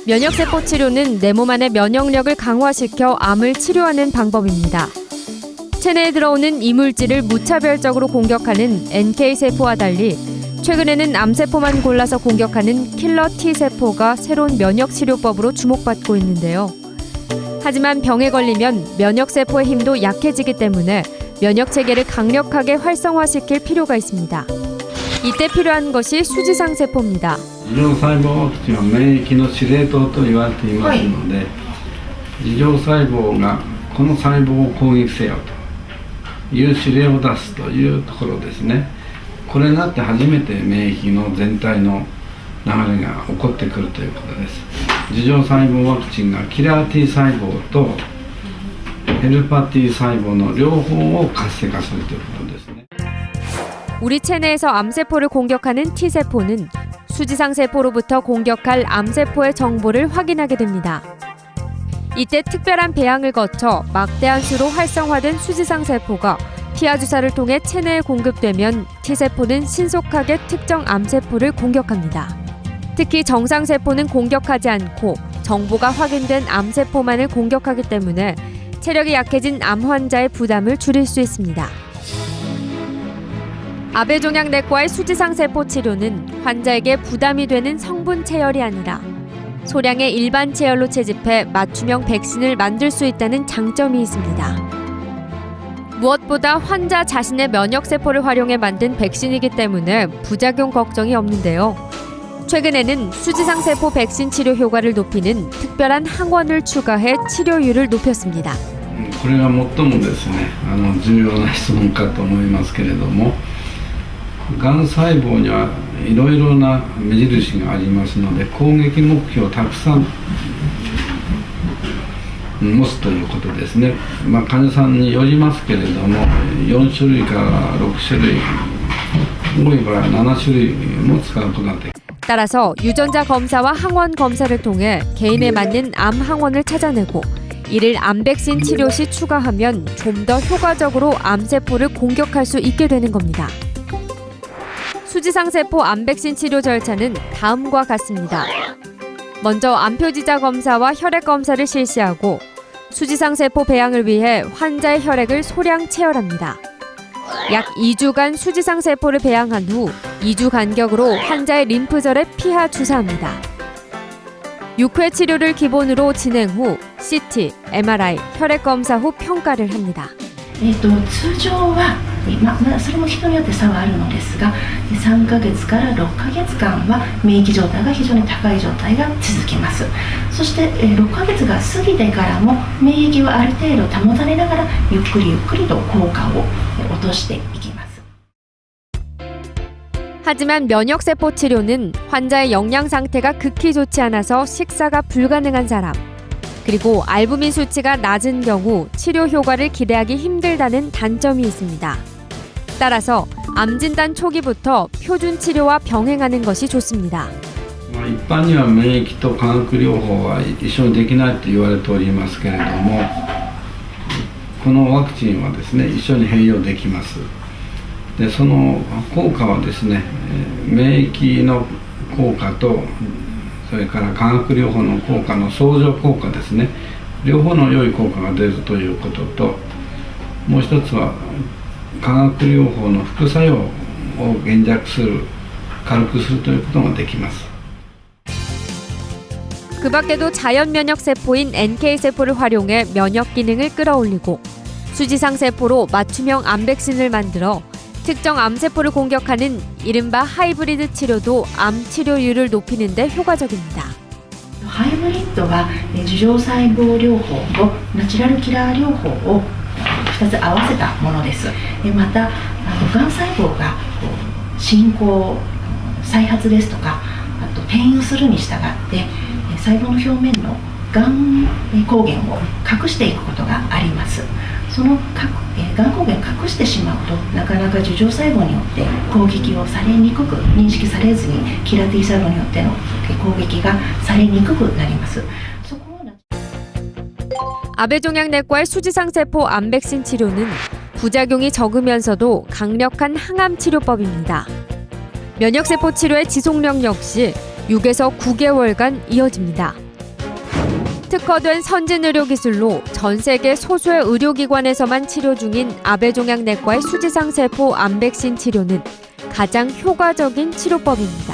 면역세포 치료는 내 몸 안의 면역력을 강화시켜 암을 치료하는 방법입니다. 체내에 들어오는 이물질을 무차별적으로 공격하는 NK세포와 달리 최근에는 암세포만 골라서 공격하는 킬러 T세포가 새로운 면역치료법으로 주목받고 있는데요. 하지만 병에 걸리면 면역세포의 힘도 약해지기 때문에 면역체계를 강력하게 활성화시킬 필요가 있습니다. 이때 필요한 것이 수지상세포입니다. 異常細胞ワクチンは免疫の司令塔と言われていますので、異常細胞がこの細胞を攻撃せよという指令を出すというところですね。これになって初めて免疫の全体の流れが起こってくるということです。異常細胞ワクチンがキラー T 細胞とヘルパ T 細胞の両方を活性化するということですね。 우리 체내에서 암세포를 공격하는 T세포는 수지상세포로부터 공격할 암세포의 정보를 확인하게 됩니다. 이때 특별한 배양을 거쳐 막대한 수로 활성화된 수지상세포가 피하 주사를 통해 체내에 공급되면 T세포는 신속하게 특정 암세포를 공격합니다. 특히 정상세포는 공격하지 않고 정보가 확인된 암세포만을 공격하기 때문에 체력이 약해진 암 환자의 부담을 줄일 수 있습니다. 아베종양내과의 수지상세포 치료는 환자에게 부담이 되는 성분 체열이 아니라 소량의 일반 체열로 채집해 맞춤형 백신을 만들 수 있다는 장점이 있습니다. 무엇보다 환자 자신의 면역세포를 활용해 만든 백신이기 때문에 부작용 걱정이 없는데요. 최근에는 수지상세포 백신 치료 효과를 높이는 특별한 항원을 추가해 치료율을 높였습니다. これが最もですね、重要な質問かと思いますけれども、がん細胞にはいろいろな目印がありますので、攻撃目標をたくさん持つということですね。患者さんによりますけれども、4種類から6種類、多い場合は7種類も使うことができます。 따라서 유전자 검사와 항원 검사를 통해 개인에 맞는 암 항원을 찾아내고 이를 암 백신 치료 시 추가하면 좀 더 효과적으로 암세포를 공격할 수 있게 되는 겁니다. 수지상세포 암 백신 치료 절차는 다음과 같습니다. 먼저 암표지자 검사와 혈액 검사를 실시하고 수지상세포 배양을 위해 환자의 혈액을 소량 체열합니다. 약 2주간 수지상세포를 배양한 후 2주 간격으로 환자의 림프절에 피하 주사합니다. 6회 치료를 기본으로 진행 후 CT, MRI, 혈액 검사 후 평가를 합니다. 通常は、それも人によって差はあるのですが、3ヶ月から6ヶ月間は免疫状態が非常に高い状態が続きます。そして6ヶ月が過ぎてからも免疫をある程度保たれながらゆっくりゆっくりと効果を落としていきます。 하지만 면역세포 치료는 환자의 영양 상태가 극히 좋지 않아서 식사가 불가능한 사람, 그리고 알부민 수치가 낮은 경우 치료 효과를 기대하기 힘들다는 단점이 있습니다. 따라서 암 진단 초기부터 표준 치료와 병행하는 것이 좋습니다. 一般には免疫と化学療法は一緒にできないと言われておりますけれども、このワクチンはですね、一緒に併用できます。で、その効果はですね、免疫の効果とそれから化学療法の効果の相乗効果ですね、両方の良い効果が出るということと、もう一つは化学療法の副作用を減弱する、軽くするということができます。 그 밖에도 자연 면역세포인 NK세포를 활용해 면역 기능을 끌어올리고 수지상세포로 맞춤형 암 백신을 만들어 특정 암세포를 공격하는 이른바 하이브리드 치료도 암 치료율을 높이는 데 효과적입니다. ハイブリッドは樹状細胞療法とナチュラルキラー療法を2つ合わせたものです。またがん細胞が進行再発ですとか、あと転移をするに従って細胞の表面のがん抗原を隠していくことがあります。そのがん抗原を隠してしまうとなかなか樹状細胞によって攻撃をされにくく認識されずにキラー T 細胞によっての攻撃がされにくくなります。 아베종양내과의 수지상세포 암 백신 치료는 부작용이 적으면서도 강력한 항암 치료법입니다. 면역세포 치료의 지속력 역시 6에서 9개월간 이어집니다. 특허된 선진 의료 기술로 전 세계 소수의 의료기관에서만 치료 중인 아베종양내과의 수지상 세포 암 백신 치료는 가장 효과적인 치료법입니다.